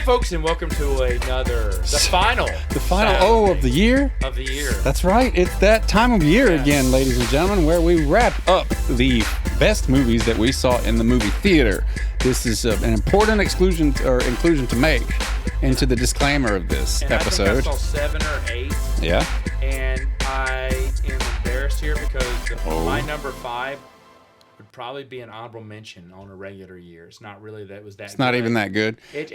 folks, and welcome to the final O of the year. That's right. It's that time of year again, ladies and gentlemen, where we wrap up the best movies that we saw in the movie theater. This is an important inclusion to make into the disclaimer of this episode. I think I saw 7 or 8. Yeah. And I am embarrassed here because my number 5 would probably be an honorable mention on a regular year. It's not really that was that. It's not even that good. It's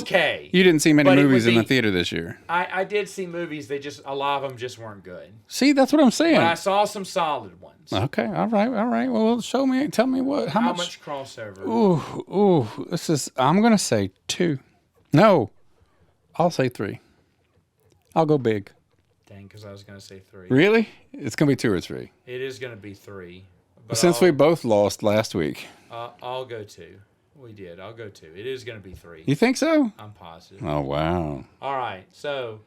okay. You didn't see many movies in the theater this year. I did see movies. A lot of them just weren't good. See, that's what I'm saying. But I saw some solid ones. Okay, all right. Well, tell me how much crossover. Ooh. I'm gonna say 2. No, I'll say 3. I'll go big. Dang, because I was gonna say 3. Really? It's gonna be 2 or 3. It is gonna be 3. Since we both lost last week. I'll go 2. We did. I'll go 2. It is going to be 3. You think so? I'm positive. Oh, wow. All right. So,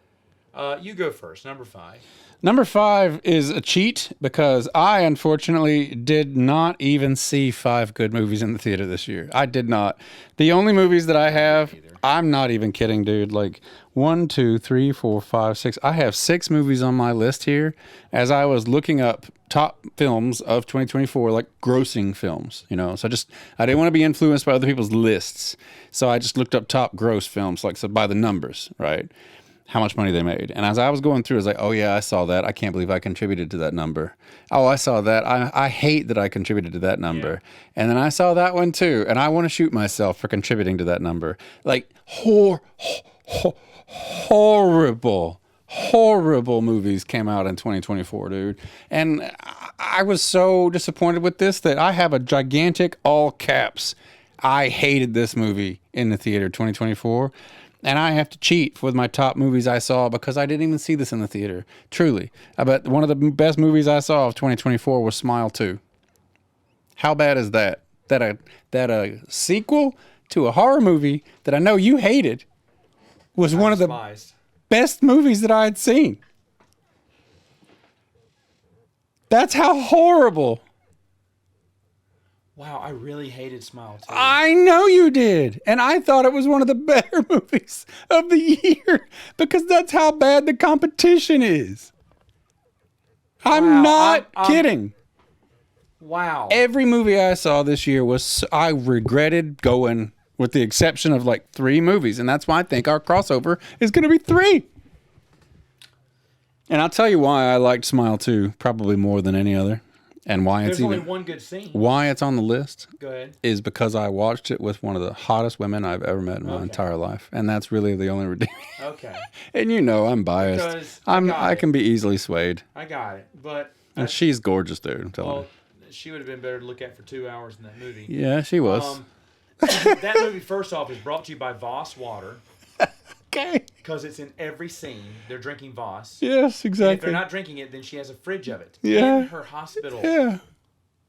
you go first. Number 5. Number 5 is a cheat because I, unfortunately, did not even see 5 good movies in the theater this year. I did not. The only movies that I have, I'm not even kidding, dude. Like 1, 2, 3, 4, 5, 6. I have 6 movies on my list here as I was looking up top films of 2024, like grossing films, So I didn't want to be influenced by other people's lists. So I just looked up top gross films, by the numbers, right? How much money they made. And as I was going through, I was like, oh yeah, I saw that. I can't believe I contributed to that number. Oh, I saw that. I hate that I contributed to that number. Yeah. And then I saw that one too. And I want to shoot myself for contributing to that number. Like horrible movies came out in 2024, dude. And I was so disappointed with this that I have a gigantic all caps. I hated this movie in the theater 2024. And I have to cheat with my top movies I saw because I didn't even see this in the theater. Truly. I bet one of the best movies I saw of 2024 was Smile 2. How bad is that? That a sequel to a horror movie that I know you hated was one of the best movies that I had seen. That's how horrible. Wow, I really hated Smile 2. I know you did. And I thought it was one of the better movies of the year because that's how bad the competition is. I'm not kidding. Wow. Every movie I saw this year I regretted going with the exception of like 3 movies. And that's why I think our crossover is going to be 3. And I'll tell you why I liked Smile 2 probably more than any other. And why There's only one good scene. Why it's on the list Go ahead. is because I watched it with one of the hottest women I've ever met in my entire life. And that's really the only redeeming. Okay. And I'm biased. Because I can be easily swayed. I got it. But and she's gorgeous, dude. I'm telling you. She would have been better to look at for 2 hours in that movie. Yeah, she was. That movie, first off, is brought to you by Voss Water. Okay. Because it's in every scene. They're drinking Voss. Yes, exactly. And if they're not drinking it, then she has a fridge of it. Yeah. In her hospital. Yeah.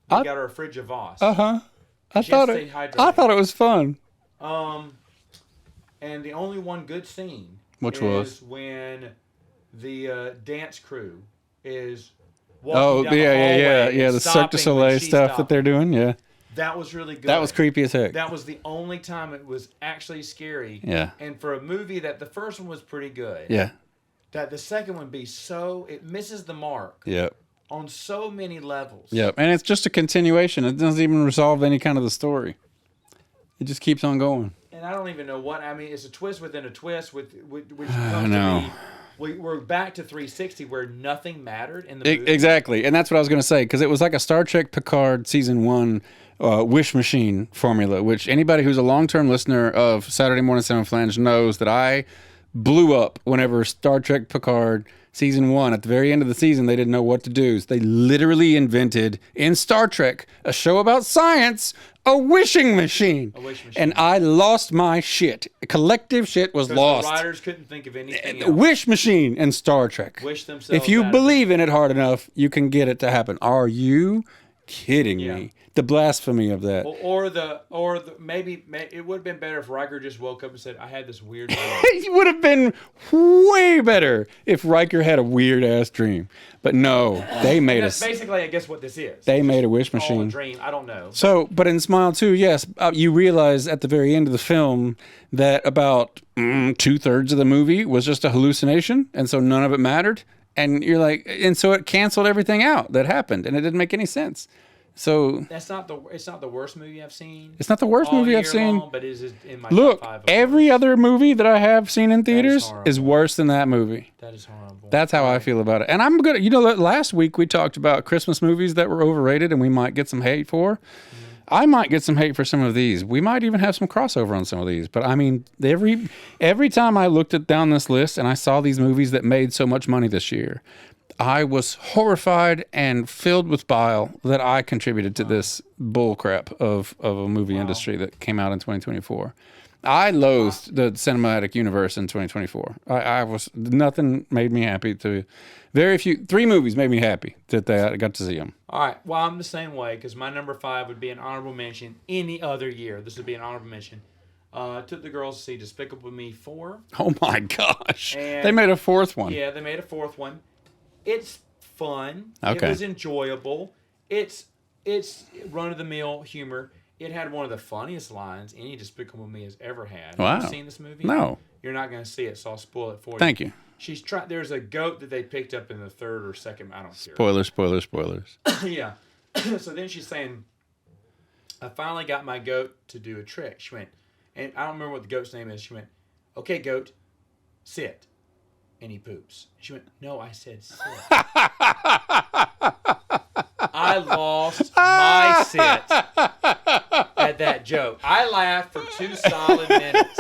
They got her a fridge of Voss. Uh-huh. I thought it was fun. And the only one good scene was when the dance crew is walking down the hallway the Cirque du Soleil stuff that they're doing, yeah. That was really good. That was creepy as heck. That was the only time it was actually scary. Yeah. And for a movie that the first one was pretty good. Yeah. That the second one it misses the mark. Yep. On so many levels. Yep. And it's just a continuation. It doesn't even resolve any kind of the story. It just keeps on going. And I don't even know it's a twist within a twist which I know. We're back to 360 where nothing mattered in the movie. Exactly. And that's what I was going to say, because it was like a Star Trek Picard Season 1 wish machine formula, which anybody who's a long-term listener of Saturday Morning Samoflange knows that I blew up whenever Star Trek Picard Season 1, at the very end of the season, they didn't know what to do. So they literally invented, in Star Trek, a show about science, a wishing machine. And I lost my shit. Collective shit was lost. The writers couldn't think of anything else. Wish machine in Star Trek. Wish themselves if you believe in it hard enough, you can get it to happen. Are you kidding me? The blasphemy of that. Or maybe it would have been better if Riker just woke up and said, "I had this weird dream." It would have been way better if Riker had a weird ass dream. But no, they made That's basically, I guess, what this is. They made a wish All a machine. dream. I don't know. So, but in Smile 2, yes, you realize at the very end of the film that about 2/3 of the movie was just a hallucination, and so none of it mattered. And you're like, and so it canceled everything out that happened, and it didn't make any sense. So it's not the worst movie I've seen. It's not the worst movie I've seen. Long, but it is in my Look, top 5. every other movie that I have seen in theaters is worse than that movie. That is horrible. That's how I feel about it. And I'm good. You know, last week we talked about Christmas movies that were overrated and we might get some hate for. I might get some hate for some of these. We might even have some crossover on some of these. But I mean, every time I looked down this list and I saw these movies that made so much money this year, I was horrified and filled with bile that I contributed to this bullcrap of a movie industry that came out in 2024. I loathed the cinematic universe in 2024. Nothing made me happy. 3 movies made me happy that I got to see them. All right. Well, I'm the same way because my number 5 would be an honorable mention any other year. This would be an honorable mention. Took the girls to see Despicable Me 4. Oh my gosh. And they made a 4th one. Yeah, they made a 4th one. It's fun. Okay. It was enjoyable. It's run-of-the-mill humor. It had one of the funniest lines any Despicable Me has ever had. Wow. Have you seen this movie? No. You're not going to see it, so I'll spoil it for you. Thank you. There's a goat that they picked up in the 3rd or 2nd. I don't care. Spoilers. Yeah. So then she's saying, I finally got my goat to do a trick. She went, and I don't remember what the goat's name is. She went, okay, goat, sit. And he poops. She went, no, I said sit. I lost my sit at that joke. I laughed for 2 solid minutes.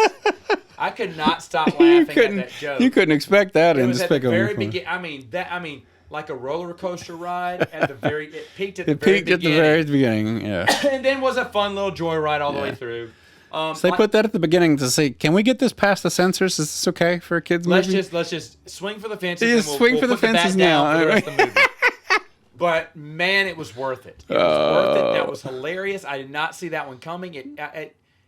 I could not stop laughing at that joke. You couldn't expect that in Despicable Me. It was at the very beginning. I mean, like a roller coaster ride at the very. It peaked at the very beginning. It peaked at the very beginning. Yeah. And then was a fun little joyride all the way through. So they put that at the beginning to say, can we get this past the censors? Is this okay for a kids movie? Let's just swing for the fences. Yeah, swing for the fences now. For the rest of the movie. But man, it was worth it. It was worth it. That was hilarious. I did not see that one coming.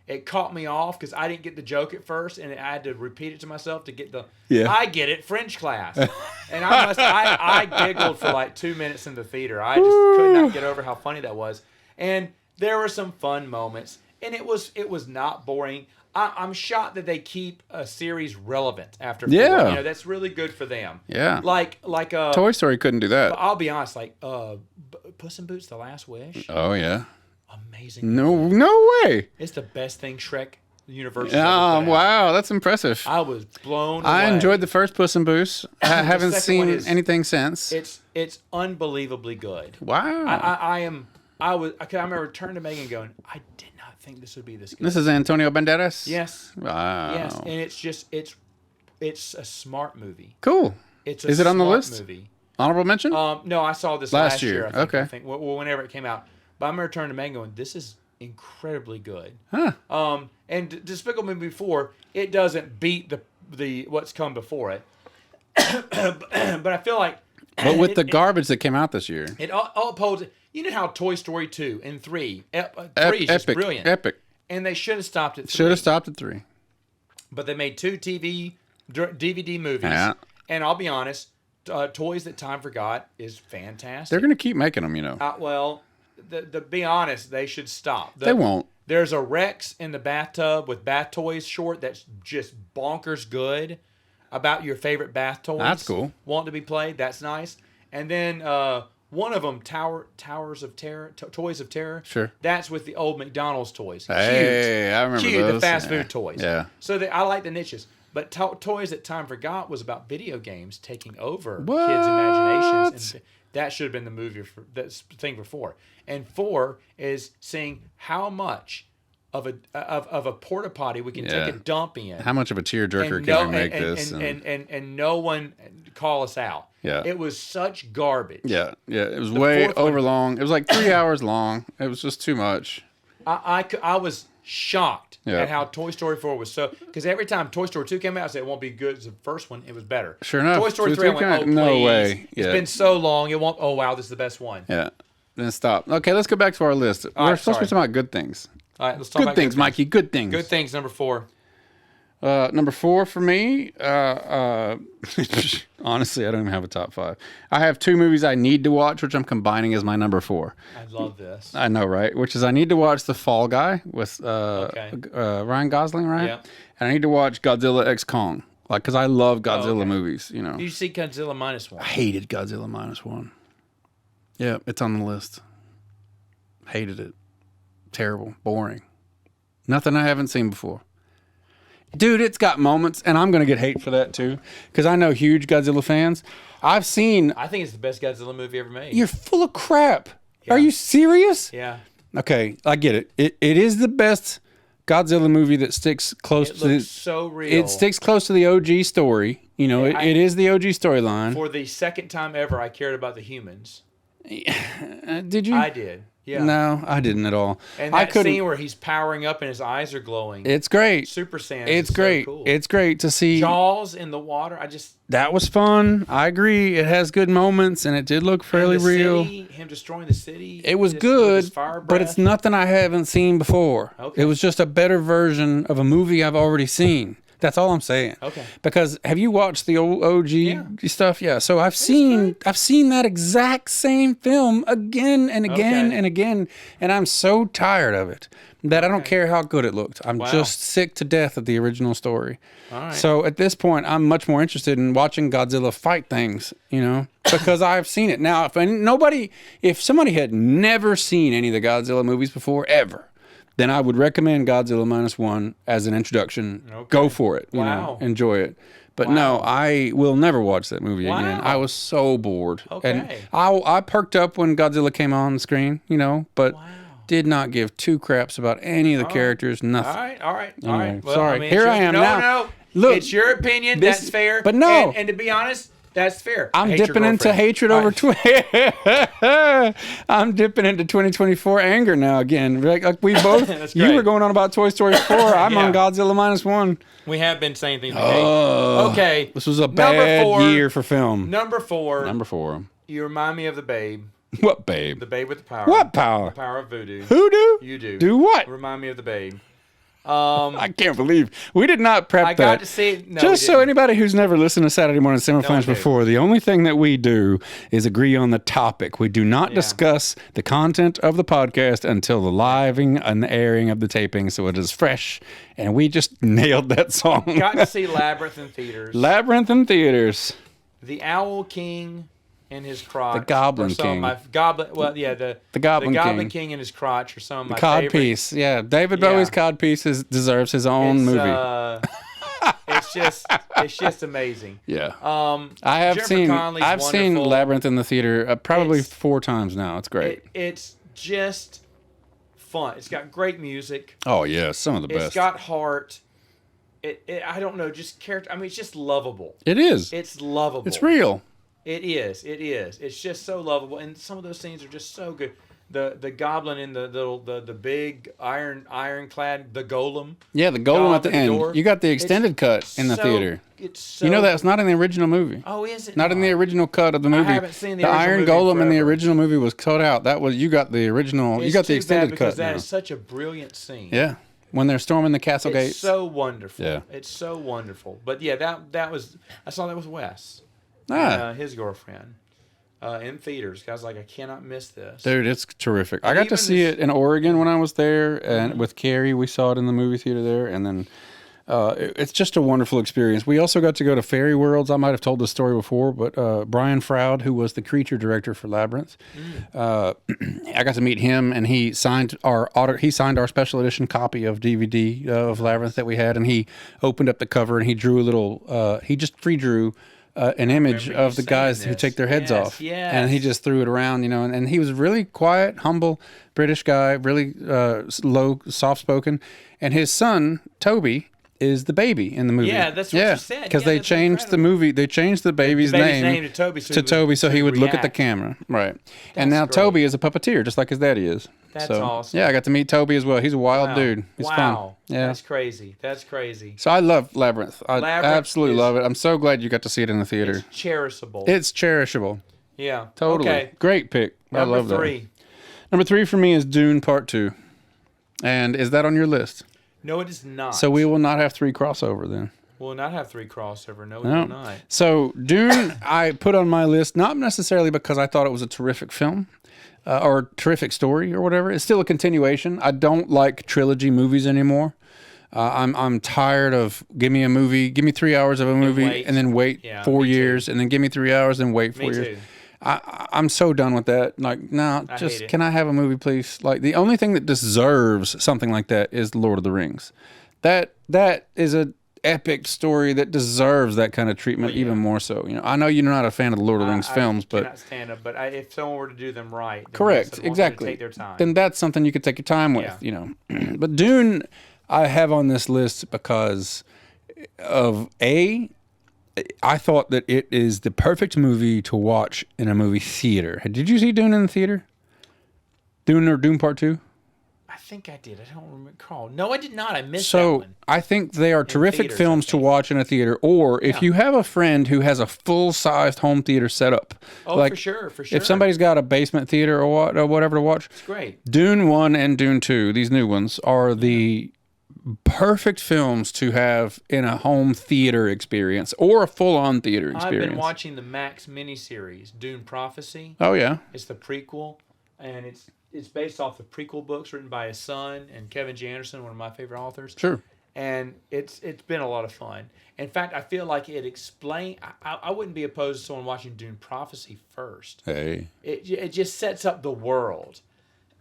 It caught me off because I didn't get the joke at first, and I had to repeat it to myself to get the. Yeah. I get it, French class, and I giggled for like 2 minutes in the theater. I just could not get over how funny that was, and there were some fun moments. And it was not boring. I'm shocked that they keep a series relevant after 4. Yeah. You know, that's really good for them. Yeah. Like Toy Story couldn't do that. I'll be honest, like Puss in Boots: The Last Wish. Oh yeah. Amazing. No way. It's the best thing Shrek universe. Oh wow, that's impressive. I was blown away. I enjoyed the first Puss in Boots. I haven't seen anything since. It's unbelievably good. Wow. I remember turning to Megan going, I did not think this would be this good. This is Antonio Banderas? Yes. Wow. Yes, and it's a smart movie. Cool. Is it on the list? Movie. Honorable mention? No, I saw this last year. Okay. I think whenever it came out. But I remember turning to Megan going, this is incredibly good. Huh. And Despicable Me 4, it doesn't beat the what's come before it. But I feel like but with the garbage that came out this year. It all upholds it. You know how Toy Story 2 and 3, 3 is just brilliant. Epic. And they should have stopped at 3. Should have stopped at 3. But they made 2 DVD movies. Yeah. And I'll be honest, Toys That Time Forgot is fantastic. They're going to keep making them, you know. Well, be honest, they should stop. They won't. There's a Rex in the bathtub with bath toys short that's just bonkers good about your favorite bath toys. That's cool. Want to be played. That's nice. And then one of them, Towers of Terror, Toys of Terror. Sure. That's with the old McDonald's toys. Hey, cute. I remember cute, those. The fast food toys. Yeah. So I like the niches. But Toys That Time Forgot was about video games taking over What? kids' imaginations. And that should have been the movie thing for 4. And 4 is seeing how much of a porta potty we can take a dump in. How much of a tearjerker can we make this? And no one call us out. Yeah. It was such garbage. Yeah. It was way over long. It was like 3 hours long. It was just too much. I was shocked at how Toy Story 4 was so... Because every time Toy Story 2 came out, I said it won't be good as the first one. It was better. Sure enough. Toy Story 3, I went, oh, please. No way. It's been so long. It won't... Oh, wow, this is the best one. Yeah. Then stop. Okay, let's go back to our list. We're supposed to be talking about good things. All right, let's talk Good about things, Mikey. Good things. Good things, number 4. Number 4 for me, honestly, I don't even have a top 5. I have 2 movies I need to watch, which I'm combining as my number 4. I love this. I know, right? Which is I need to watch The Fall Guy with Ryan Gosling, right? Yeah. And I need to watch Godzilla X Kong, like, because I love Godzilla movies, you know. Did you see Godzilla -1? I hated Godzilla -1. Yeah, it's on the list. Hated it. Terrible. Boring. Nothing I haven't seen before. Dude, it's got moments, and I'm going to get hate for that too, because I know huge Godzilla fans. I think it's the best Godzilla movie ever made. You're full of crap. Yeah. Are you serious? Yeah. Okay, I get it. It is the best Godzilla movie that sticks close It to looks so real. It sticks close to the OG story. You know, it is the OG storyline. For the second time ever, I cared about the humans. Did you? I did. Yeah. No, I didn't at all. And that scene where he's powering up and his eyes are glowing. It's great. Super Saiyan. It's great. So cool. It's great to see. Jaws in the water. That was fun. I agree. It has good moments, and it did look fairly real. Him destroying the city. It was good, but it's nothing I haven't seen before. Okay. It was just a better version of a movie I've already seen. That's all I'm saying. Okay. Because have you watched the old OG stuff? Yeah. So I've seen that exact same film again and again and again, and I'm so tired of it that I don't care how good it looked. I'm just sick to death of the original story. All right. So at this point, I'm much more interested in watching Godzilla fight things, you know, because I've seen it. Now, if somebody had never seen any of the Godzilla movies before, ever, then I would recommend Godzilla -1 as an introduction. Okay. Go for it. You know, enjoy it. But no, I will never watch that movie again. I was so bored. Okay. And I perked up when Godzilla came on the screen, you know, but did not give 2 craps about any of the characters, nothing. All right. Well, sorry. I mean, here I am now. No. Look, it's your opinion. That's fair. But no. And to be honest, that's fair. I'm dipping into hatred over I'm dipping into 2024 anger now again. Like we both. You were going on about Toy Story 4. I'm on Godzilla -1. We have been saying things. Okay. This was a bad year for film. Number 4. You remind me of the Babe. What Babe? The Babe with the power. What power? The power of voodoo. Hoodoo? You do. Do what? Remind me of the Babe. I can't believe we did not prep that. I got to see it. No, just so anybody who's never listened to Saturday Morning Samoflange before, the only thing that we do is agree on the topic. We do not discuss the content of the podcast until the living and the airing of the taping, so it is fresh. And we just nailed that song. Got to see Labyrinth in theaters. Labyrinth in theaters. The Owl King and his crotch. The Goblin King. The Goblin King and his crotch are some of my favorite. Codpiece. Yeah, David Bowie's Codpiece deserves his own movie. It's just amazing. Yeah. I've seen Labyrinth in the theater probably 4 times now. It's great. It's just fun. It's got great music. Oh yeah, some of the best. It's got heart. I don't know, just character. I mean, it's just lovable. It is. It's lovable. It's real. It is. It's just so lovable, and some of those scenes are just so good. The goblin in the big ironclad, the golem. Yeah, the golem at the end. You got the extended cut in the theater. It's so. You know that's not in the original movie. Oh, is it? Not in the original cut of the movie. I haven't seen the Iron Golem in the original movie was cut out. That was you got the original. You got the extended cut. Because that is such a brilliant scene. Yeah. When they're storming the castle gates. It's so wonderful. Yeah. It's so wonderful. But yeah, that was. I saw that with Wes. His girlfriend. In theaters. I was like, I cannot miss this. Dude, it's terrific. I got to see it in Oregon when I was there, and with Carrie, we saw it in the movie theater there, and then it's just a wonderful experience. We also got to go to Fairy Worlds. I might have told this story before, but Brian Froud, who was the creature director for Labyrinth, I got to meet him, and he signed our special edition copy of DVD of Labyrinth that we had, and he opened up the cover and he drew a little. He just free drew. An image of the guys who take their heads off. Yes. And he just threw it around, you know, and he was really quiet, humble British guy, really low, soft-spoken. And his son, Toby, is the baby in the movie. Yeah, that's what you said. Because they changed the movie. They changed the baby's name to Toby so he would look at the camera. Right. And now Toby is a puppeteer, just like his daddy is. That's awesome. Yeah, I got to meet Toby as well. He's a wild dude. He's fun. Yeah. That's crazy. So I love Labyrinth. I absolutely love it. I'm so glad you got to see it in the theater. It's cherishable. It's cherishable. Yeah. Totally. Okay. Great pick. I love that. Number 3. Number 3 for me is Dune Part 2. And is that on your list? No, it is not. So we will not have 3 crossover then. We'll not have 3 crossover. No, we will not. So Dune, I put on my list not necessarily because I thought it was a terrific film or terrific story or whatever. It's still a continuation. I don't like trilogy movies anymore. I'm tired of give me a movie, give me 3 hours of a movie, and then wait 4 years, and then give me 3 hours and wait 4 years. I'm so done with that. Like, no, just can I have a movie, please? Like, the only thing that deserves something like that is Lord of the Rings. That is a epic story that deserves that kind of treatment even more so. You know, I know you're not a fan of the Lord of the Rings films, but I cannot stand them. But if someone were to do them right, then correct, yes, I'd want exactly. them to take their time. Then that's something you could take your time with. You know, but Dune, I have on this list because of I thought that it is the perfect movie to watch in a movie theater. Did you see Dune in the theater? Dune or Dune Part 2? I think I did. I don't recall. No, I did not. I missed that So one. I think they are terrific films to watch in a theater, or if you have a friend who has a full-sized home theater setup. Oh, like, for sure, for sure. If somebody's got a basement theater or whatever to watch, it's great. Dune 1 and Dune 2, these new ones, are the perfect films to have in a home theater experience or a full-on theater experience. I've been watching the Max miniseries, Dune Prophecy. Oh, yeah. It's the prequel, and it's based off the prequel books written by his son and Kevin J. Anderson, one of my favorite authors. Sure. And it's been a lot of fun. In fact, I feel like it explains. I wouldn't be opposed to someone watching Dune Prophecy first. Hey. It just sets up the world.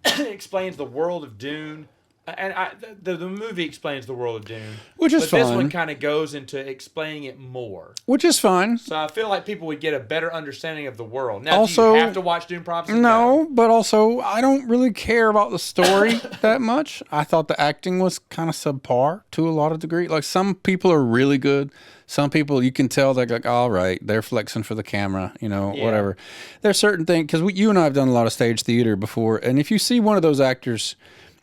It explains the world of Dune. And the movie explains the world of Dune, which is fun. This one kind of goes into explaining it more, which is fun. So I feel like people would get a better understanding of the world. Now, also, do you have to watch Dune Prophecy? No, but also I don't really care about the story that much. I thought the acting was kind of subpar to a lot of degree. Like, some people are really good. Some people, you can tell they're like, all right, they're flexing for the camera, you know, whatever. There's certain things, because you and I have done a lot of stage theater before, and if you see one of those actors.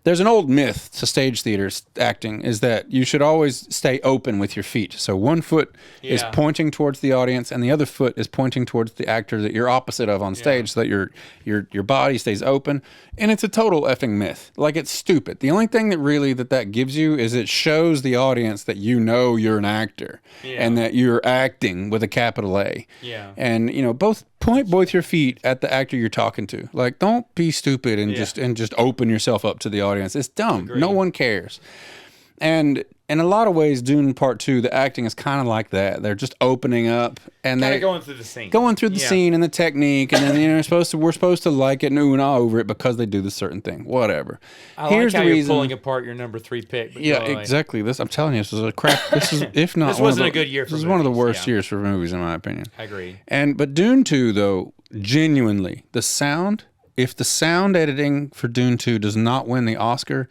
There's an old myth to stage theater acting is that you should always stay open with your feet. So one foot is pointing towards the audience and the other foot is pointing towards the actor that you're opposite of on stage so that your body stays open. And it's a total effing myth. Like, it's stupid. The only thing that really that gives you is it shows the audience that you know you're an actor and that you're acting with a capital A. Yeah. And, you know, point both your feet at the actor you're talking to. Like, don't be stupid and just open yourself up to the audience. It's dumb. No one cares. And in a lot of ways, Dune Part 2, the acting is kind of like that. They're just opening up and they're going through the scene. Going through the scene and the technique, and then we're supposed to like it and ooh and ah over it because they do this certain thing. Whatever. Here's like how you're pulling apart your number 3 pick. Yeah, exactly. I'm telling you, this is a crap. This is, if not, this wasn't a good year. This is one of the worst years for movies, in my opinion. I agree. But Dune 2, though, genuinely, the sound. If the sound editing for Dune 2 does not win the Oscar,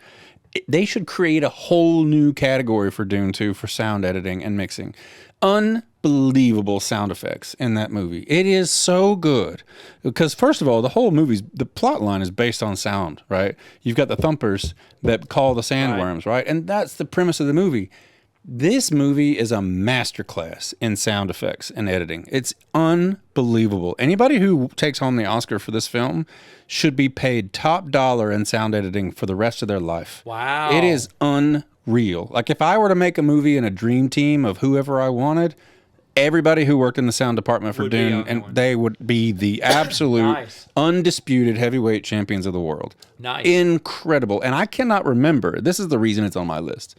they should create a whole new category for Dune 2 for sound editing and mixing. Unbelievable sound effects in that movie. It is so good. Because, first of all, the plot line is based on sound, right? You've got the thumpers that call the sandworms, right? And that's the premise of the movie. This movie is a masterclass in sound effects and editing. It's unbelievable. Anybody who takes home the Oscar for this film should be paid top dollar in sound editing for the rest of their life. Wow. It is unreal. Like, if I were to make a movie in a dream team of whoever I wanted, everybody who worked in the sound department for Dune, and they would be the absolute undisputed heavyweight champions of the world. Nice. Incredible. And I cannot remember, this is the reason it's on my list.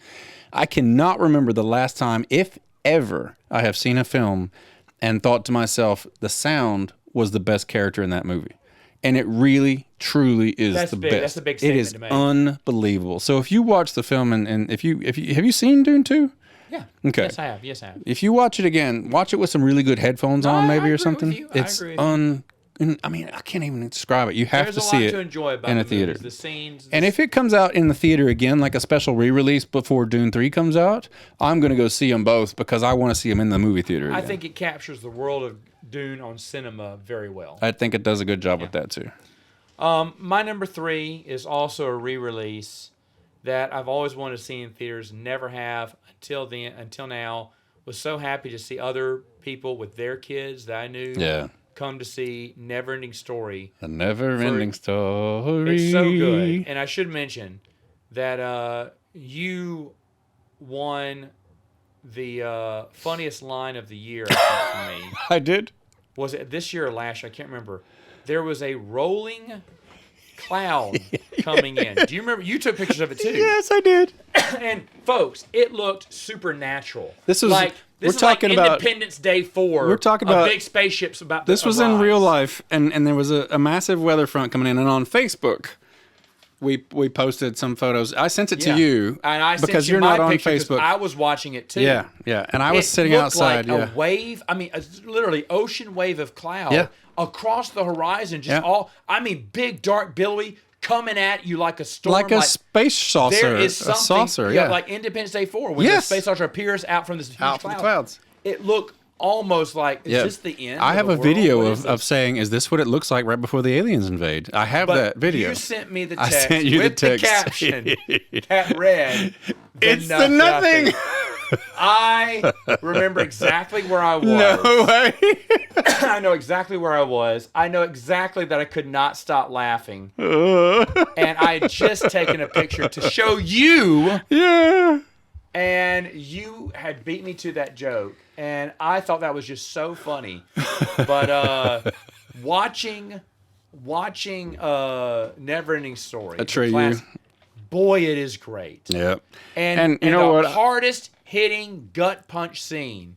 I cannot remember the last time, if ever, I have seen a film and thought to myself, the sound was the best character in that movie. And it really, truly is the best. That's a big statement to make. It is unbelievable. So if you watch the film and if you have you seen Dune 2? Yeah. Okay. Yes, I have. If you watch it again, watch it with some really good headphones on, maybe, or something. It's I mean, I can't even describe it. You have to see it to enjoy about in a theater. The scenes. And if it comes out in the theater again, like a special re-release before Dune 3 comes out, I'm going to go see them both because I want to see them in the movie theater again. I think it captures the world of Dune on cinema very well. I think it does a good job with that, too. My number 3 is also a re-release that I've always wanted to see in theaters, never have until now. Was so happy to see other people with their kids that I knew come to see Neverending Story. A never-ending story. It's so good. And I should mention that you won the funniest line of the year, I think, for me. I did? Was it this year or last year? I can't remember. There was a rolling cloud coming in. Do you remember? You took pictures of it too. Yes, I did. And folks, it looked supernatural. This was we're talking about Independence Day 4. We're talking about big spaceships about. This was in real life, and there was a massive weather front coming in, and on Facebook, we posted some photos. I sent it to you, and I sent because you you're my not on picture Facebook. I was watching it too. Yeah, and I was sitting outside. Like a wave. I mean, literally ocean wave of cloud across the horizon. Big, dark, billowy, coming at you like a storm, like a space saucer. There is something, a saucer, like Independence Day 4, when the space saucer appears out from this huge out from the clouds. It looked almost like, is this the end? I have a world? video of saying, is this what it looks like right before the aliens invade? I have that video. You sent me the text I sent you with the caption that read, it's the nothing. I remember exactly where I was. No way. I know exactly where I was. I know exactly that I could not stop laughing. And I had just taken a picture to show you. Yeah. And you had beat me to that joke. And I thought that was just so funny. But watching Neverending Story. Atreyu. Boy, it is great. Yep. And you know the what? hardest hitting gut punch scene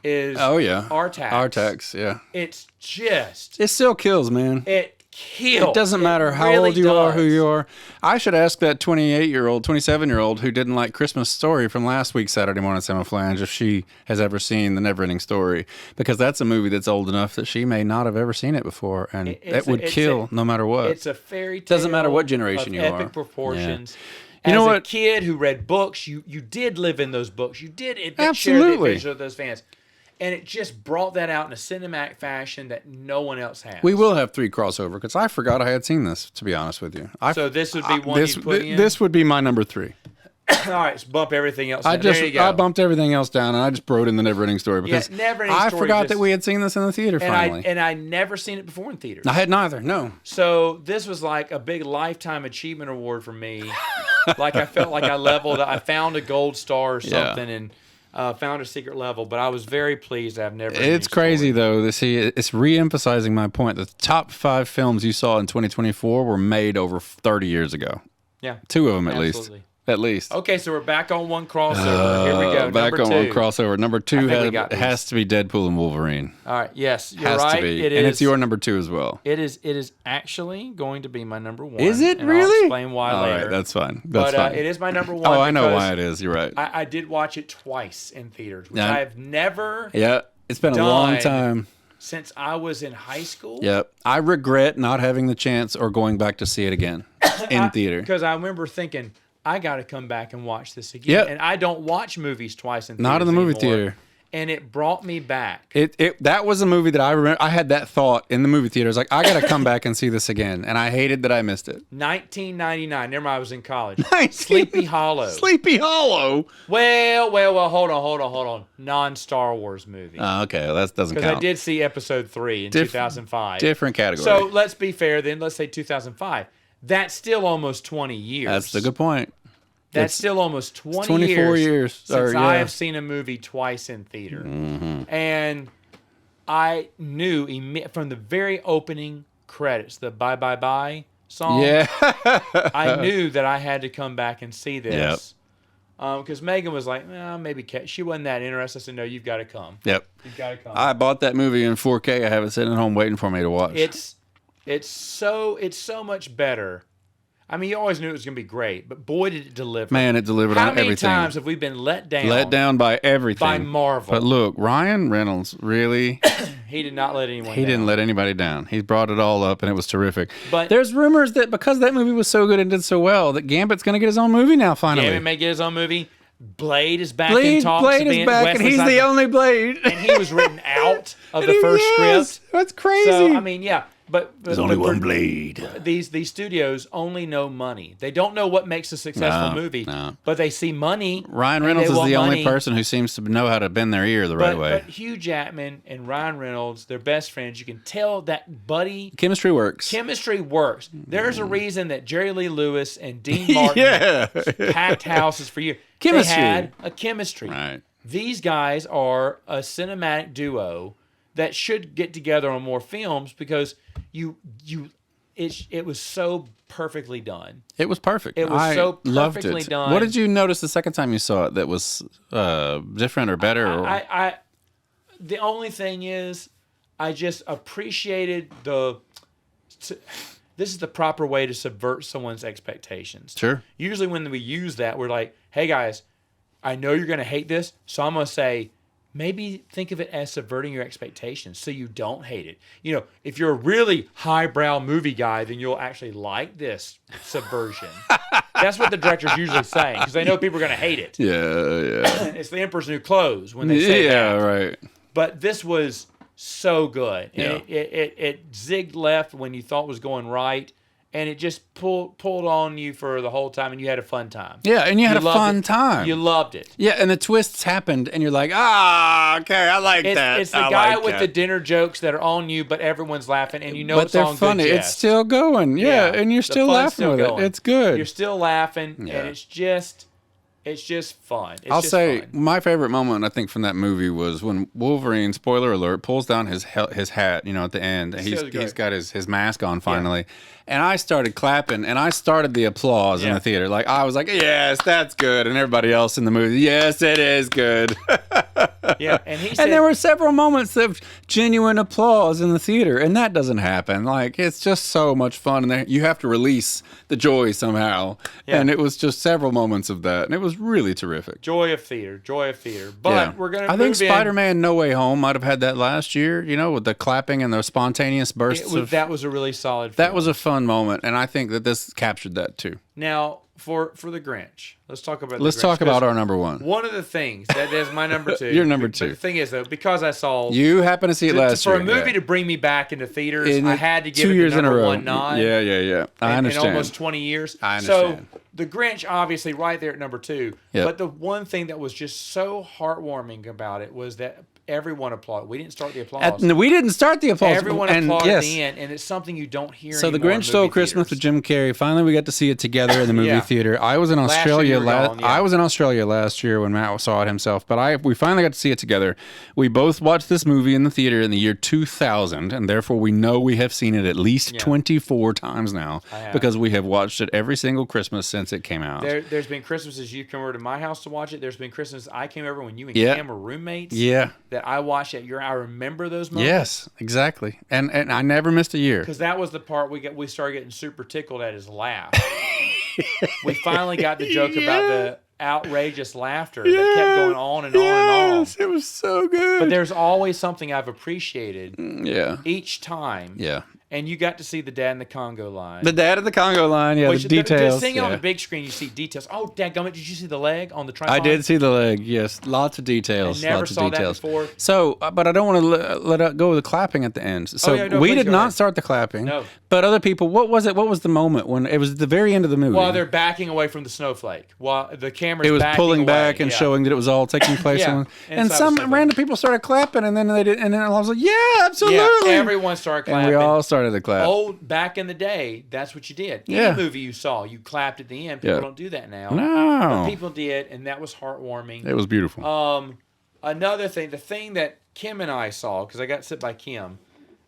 is Artax. Artax, yeah. It's just... It still kills, man. It kills. It doesn't matter how old you are, who you are. I should ask that 28-year-old, 27-year-old who didn't like Christmas Story from last week's Saturday morning Samoflange if she has ever seen The Neverending Story, because that's a movie that's old enough that she may not have ever seen it before, and it would kill no matter what. It's a fairy tale. Doesn't matter what generation you are. Epic proportions. Yeah. You know what? As a kid who read books, you did live in those books. You did share the adventure of those fans. And it just brought that out in a cinematic fashion that no one else has. We will have 3 crossover, because I forgot I had seen this, to be honest with you. So this would be one you'd put in? This would be my number 3. All right, so bump everything else down. There you go. I bumped everything else down, and I just wrote in the Neverending Story, because I forgot that we had seen this in the theater finally. And I never seen it before in theaters. I had neither, no. So this was like a big lifetime achievement award for me. Like I felt like I found a gold star or something, and found a secret level, but I was very pleased I've never. It's crazy though to see. It's re-emphasizing my point. The top 5 films you saw in 2024 were made over 30 years ago. Yeah, 2 of them at least. At least. Okay, so we're back on one crossover. Here we go. Back number on 2. one crossover. Number 2 has to be Deadpool and Wolverine. All right. Yes, you're has right. to be. It is. And it's your number 2 as well. It is actually going to be my number 1. Is it and really? I'll explain why later. All right, that's fine. That's fine. It is my number 1. Oh, I know why it is. You're right. I did watch it twice in theaters, which I have never. Yeah, it's been a long time. Since I was in high school. Yep. I regret not having the chance or going back to see it again in theater. Because I remember thinking, I got to come back and watch this again. Yep. And I don't watch movies twice in theaters Not in the movie anymore. theater. And it brought me back. That was a movie that I remember. I had that thought in the movie theater. I was like, I got to come back and see this again. And I hated that I missed it. 1999. Never mind, I was in college. Sleepy Hollow. Sleepy Hollow? Well, hold on. Non-Star Wars movie. Okay, well, that doesn't count. Because I did see episode 3 in 2005. Different category. So let's be fair then. Let's say 2005. That's still almost 20 years. That's a good point. That's still almost 24 years since I have seen a movie twice in theater. Mm-hmm. And I knew from the very opening credits, the Bye Bye Bye song, I knew that I had to come back and see this. Because Megan was like, maybe she wasn't that interested. I said, no, you've got to come. Yep. You've got to come. I bought that movie in 4K. I have it sitting at home waiting for me to watch. It's so much better. I mean, you always knew it was going to be great, but boy, did it deliver. Man, it delivered on everything. How many times have we been let down? Let down by everything. By Marvel. But look, Ryan Reynolds, really? He did not let anyone down. He didn't let anybody down. He brought it all up, and it was terrific. But there's rumors that because that movie was so good and did so well, that Gambit's going to get his own movie now, finally. Gambit may get his own movie. Blade is back in talks. Blade is back, and he's the only Blade. And he was written out of the first script. That's crazy. So, I mean, yeah. but There's only one blade. These studios only know money. They don't know what makes a successful movie, but they see money. Ryan Reynolds is the only person who seems to know how to bend their ear the right way. But Hugh Jackman and Ryan Reynolds, they're best friends. You can tell that buddy chemistry works. Chemistry works. There's a reason that Jerry Lee Lewis and Dean Martin packed houses for years. Chemistry. They had a chemistry. Right. These guys are a cinematic duo that should get together on more films because it was so perfectly done. It was perfect. It was so perfectly done. What did you notice the second time you saw it that was different or better? The only thing is, I just appreciated this is the proper way to subvert someone's expectations. Sure. Usually when we use that, we're like, hey guys, I know you're going to hate this, so I'm going to say, maybe think of it as subverting your expectations so you don't hate it. You know, if you're a really highbrow movie guy, then you'll actually like this subversion. That's what the director's usually saying because they know people are going to hate it. Yeah. It's the Emperor's New Clothes when they say that. Yeah, right. But this was so good. Yeah. It zigged left when you thought was going right. And it just pulled on you for the whole time, and you had a fun time. Yeah, and you had a fun time. You loved it. Yeah, and the twists happened, and you're like, okay, I like that. It's the guy with the dinner jokes that are on you, but everyone's laughing, and you know it's on funny. Good It's jest. still going. Yeah, and you're still laughing with it. It's good. You're still laughing, and it's just fun. I'll say my favorite moment, I think, from that movie was when Wolverine, spoiler alert, pulls down his hat, at the end. He's got his mask on finally. Yeah. And I started clapping, and I started the applause in the theater. Like, I was like, yes, that's good. And everybody else in the movie, yes, it is good. Yeah, and he said, and there were several moments of genuine applause in the theater, and that doesn't happen. Like, it's just so much fun, and you have to release the joy somehow. Yeah. And it was just several moments of that, and it was really terrific. Joy of theater. But we're going to I think Spider-Man No Way Home might have had that last year, with the clapping and the spontaneous bursts. That was a really solid film. That was a fun moment, and I think that this captured that too. Now, for the Grinch, let's talk about our number one. One of the things that is my number two. Your number two. But the thing is, though, because I saw you happened to see it last year for a movie to bring me back into theaters, I had to give it the number one nod. Yeah. I understand. In almost 20 years. I understand. So the Grinch, obviously, right there at number two. Yep. But the one thing that was just so heartwarming about it was that everyone applauded. We didn't start the applause. We didn't start the applause. Everyone applauded at the end, and it's something you don't hear So anymore. The Grinch Stole Christmas with Jim Carrey. Finally, we got to see it together in the movie theater. I was in Australia I was in Australia last year when Matt saw it himself, but we finally got to see it together. We both watched this movie in the theater in the year 2000, and therefore we know we have seen it at least 24 times now because we have watched it every single Christmas since it came out. There's been Christmases you come over to my house to watch it. There's been Christmas I came over when you and Cam were roommates. Yeah. That I watched at your. I remember those moments. Yes, exactly. And I never missed a year. Because that was the part we started getting super tickled at his laugh. We finally got the joke about the outrageous laughter that kept going on and on and on. It was so good. But there's always something I've appreciated. Yeah. Each time. Yeah. And you got to see the Dad in the Congo line. The Dad in the Congo line, the details. Seeing it on the big screen, you see details. Oh, dadgummit, did you see the leg on the tripod? I did see the leg, yes. Lots of details. I never saw that before. So, but I don't want to let go of the clapping at the end. So we did not start the clapping. No. But other people, what was it? What was the moment when it was the very end of the movie? While they're backing away from the snowflake. While the camera's it was backing pulling away. back and showing that it was all taking place. And some random people started clapping, and then they did, and then I was like, yeah, absolutely. Yeah, everyone started clapping. And we all started to clap. Back in the day, that's what you did. Any movie you saw, you clapped at the end. People don't do that now. No. But people did, and that was heartwarming. It was beautiful. Another thing, the thing that Kim and I saw, because I got sit by Kim,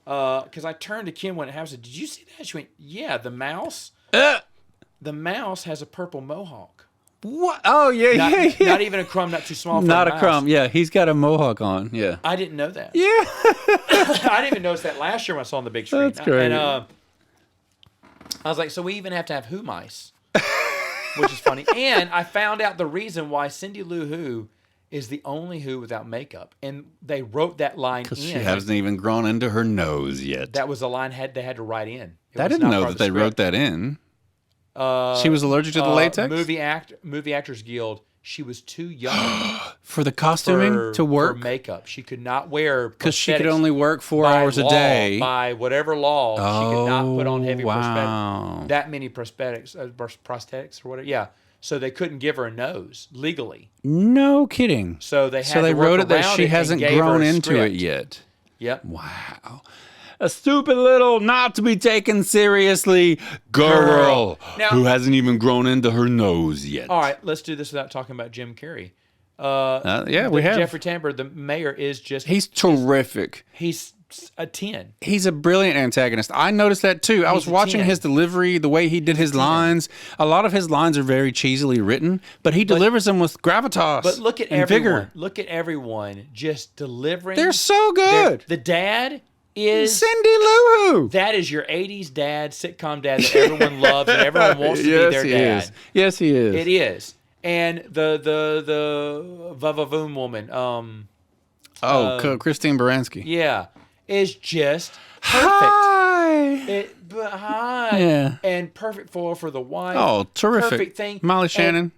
because I turned to Kim when it happened, I said, did you see that? She went, yeah, the mouse. The mouse has a purple mohawk. What? Oh, yeah. Not even a crumb, not too small for not a a crumb, yeah. He's got a mohawk on, yeah. I didn't know that. Yeah. I didn't even notice that last year when I saw on the big screen. That's great. And I was like, so we even have to have Who mice, which is funny. And I found out the reason why Cindy Lou Who is the only Who without makeup. And they wrote that line in. Because she hasn't even grown into her nose yet. That was a line they had to write in. I didn't know that they wrote that in. She was allergic to the latex? Movie Actors Guild She was too young For the costuming to work? for makeup. She could not wear Because she could prosthetics only work 4 by hours a law, day. By whatever law, she could not put on heavy wow. prosthetics. That many prosthetics or whatever. Yeah. So they couldn't give her a nose legally. No kidding. So they had So they to work wrote it that around she and hasn't gave her grown a into it script. yet. Yep. Wow. A stupid little, not to be taken seriously girl Now- who hasn't even grown into her nose yet. All right, let's do this without talking about Jim Carrey. Yeah, we have. Jeffrey Tambor, the mayor, is just He's terrific. he's a 10. He's a brilliant antagonist. I noticed that too. I was a watching 10. his delivery, the way he did his lines. A lot of his lines are very cheesily written, but he delivers them with gravitas. But look at and everyone. vigor. Look at everyone just delivering. They're so good. The dad is Cindy Lou Who. that is your 80s dad, sitcom dad that everyone loves and everyone wants to be their he dad. is. Yes, he is. It is. And the Vavavoom woman, Christine Baranski. yeah, is just perfect. Hi. Hi. Yeah. And perfect for the wife. Oh, terrific. Perfect thing. Molly And Shannon.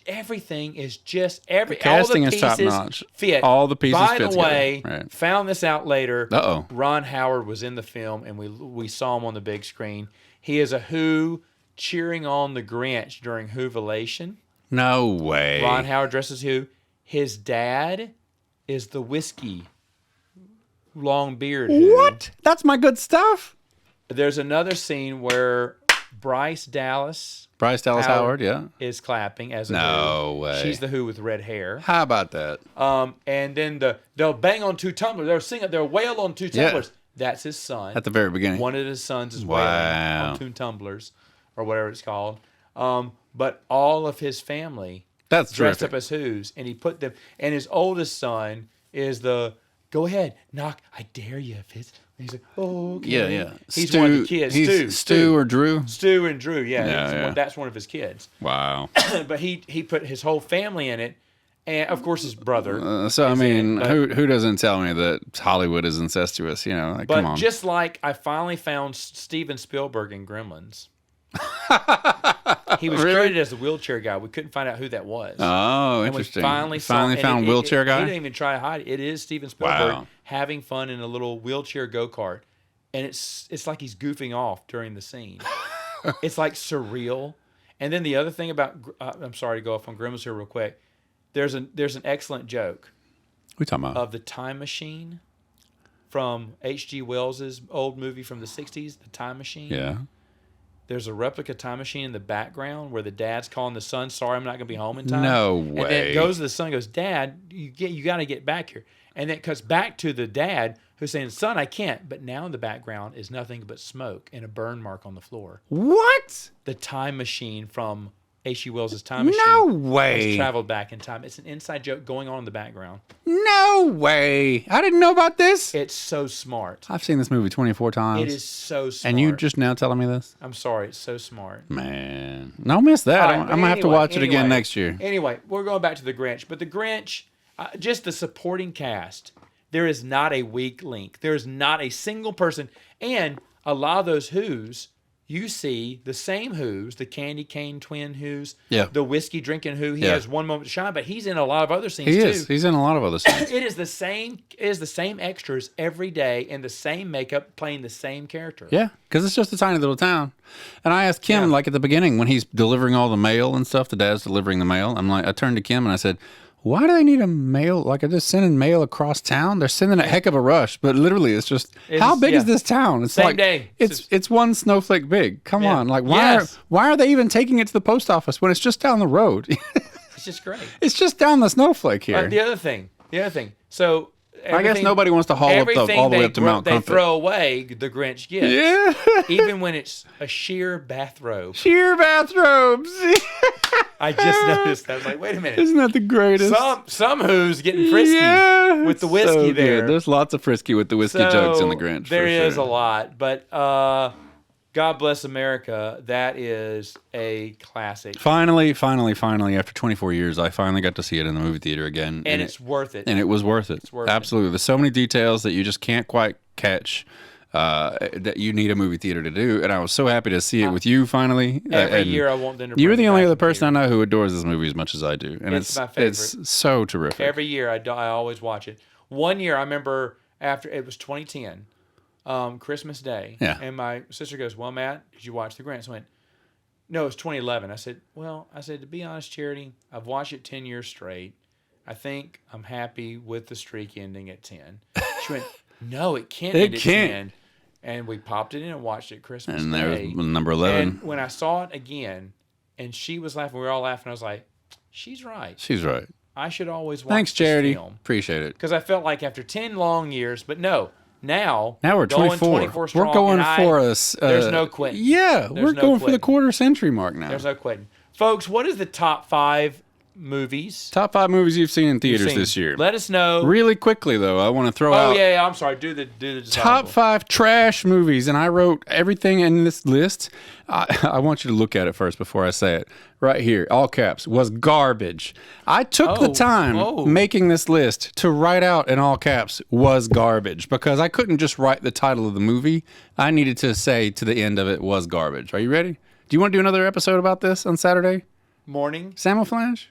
everything is just every Casting all the is pieces top-notch. fit. All the pieces By fit the way, together. Right. found this out later. Uh-oh. Ron Howard was in the film, and we saw him on the big screen. He is a Who cheering on the Grinch during Whovelation. No way. Ron Howard dresses Who. His dad is the whiskey long beard Who. What? That's my good stuff. There's another scene where Bryce Dallas Howard, yeah. is clapping as a No Who. way. She's the Who with red hair. How about that? And then they'll bang on two tumblers. They'll wail on two Yeah. tumblers. That's his son. At the very beginning. One of his sons is Wow. wailing on two tumblers, or whatever it's called. But all of his family That's dressed terrific. up as Who's, and he put them. And his oldest son is go ahead, knock. I dare you. If it's, and he's like, oh, okay. Yeah, yeah. He's one of the kids. Stu or Drew? Stu and Drew. Yeah, Yeah. that's one of his kids. Wow. But he put his whole family in it, and of course his brother. So, I is mean, in it, but- who doesn't tell me that Hollywood is incestuous? You know, like, come But on. just like I finally found Steven Spielberg in Gremlins. He was Really? credited as the wheelchair guy. We couldn't find out who that was. Oh, And we interesting. finally found and wheelchair He guy? didn't even try to hide it. It is Steven Spielberg Wow. having fun in a little wheelchair go-kart. And it's like he's goofing off during the scene. It's like surreal. And then the other thing about I'm sorry to go off on Gremlins here real quick. There's an excellent joke What are we talking about? of the time machine from H.G. Wells's old movie from the 60s, The Time Machine. Yeah. There's a replica time machine in the background where the dad's calling the son, sorry, I'm not going to be home in time. No And then way. it goes to the son, goes, Dad, you got to get back here. And then it cuts back to the dad who's saying, son, I can't. But now in the background is nothing but smoke and a burn mark on the floor. What? The time machine from H.G. Wells' Time Machine No has way. traveled back in time. It's an inside joke going on in the background. No way. I didn't know about this. It's so smart. I've seen this movie 24 times. It is so smart. And you just now telling me this? I'm sorry, it's so smart. Man. No, miss that. All right, I'm but going to have to anyway- watch it again anyway. next year. Anyway, we're going back to the Grinch. But the Grinch, just the supporting cast, there is not a weak link. There is not a single person. And a lot of those Who's, you see the same Who's, the candy cane twin Who's, Yeah. the whiskey drinking Who. He Yeah. has one moment to shine, but he's in a lot of other scenes He too. is. He's in a lot of other scenes. It is the same extras every day in the same makeup playing the same character. Yeah, because it's just a tiny little town. And I asked Kim, Yeah. like at the beginning, when he's delivering all the mail and stuff, the dad's delivering the mail. I turned to Kim and I said, why do they need a mail? Like, are they sending mail across town? They're sending a heck of a rush, but literally, it's just how big is this town? It's Same like day. It's one snowflake big. Come Yeah. on, like Yes. why are they even taking it to the post office when it's just down the road? It's just great. It's just down the snowflake here. The other thing. So I guess everything- nobody wants to haul up everything all the way they up to Mount they Comfort. throw away, the Grinch gets. Yeah, Even when it's a sheer bathrobe. sheer bathrobes. I just noticed that. I was like, wait a minute. Isn't that the greatest? Some Who's getting frisky with the whiskey so there. Good. There's lots of frisky with the whiskey jokes in the Grinch. There for is sure. a lot, but God Bless America. That is a classic, Finally, after 24 years, I finally got to see it in the movie theater again, and it's worth it. and it was worth it. worth it. Absolutely. There's so many details that you just can't quite catch that you need a movie theater to do. And I was so happy to see it with you finally. Every And year I want them to. you're bring the it only back other to person theater. I know who adores this movie as much as I do. And It's my favorite. It's so terrific. Every year I always watch it. One year I remember after it was 2010, Christmas Day. Yeah. And my sister goes, "Well, Matt, did you watch The Grants?" I went, "No, it was 2011." I said, "Well," I said, "to be honest, Charity, I've watched it 10 years straight. I think I'm happy with the streak ending at 10." She went, "No, it can't end at 10." And we popped it in and watched it Christmas And Day. there was number 11. And when I saw it again, and she was laughing, we were all laughing, I was like, she's right. She's right. I should always watch Thanks, this Charity. film. Appreciate it. Because I felt like after 10 long years, but no, now We're 24. strong, We're going and for us. There's no quitting. Yeah, we're no going for the quitting. quarter century mark now. There's no quitting. Folks, what is the top 5 movies Top 5 movies you've seen in you've theaters seen? this year. Let us know. Really quickly though, I want to throw out I'm sorry. Do the top desirable. 5 trash movies, and I wrote everything in this list. I want you to look at it first before I say it. Right here, all caps, was garbage. I took the time making this list to write out in all caps was garbage because I couldn't just write the title of the movie. I needed to say to the end of it was garbage. Are you ready? Do you want to do another episode about this on Saturday? Morning. Samoflange?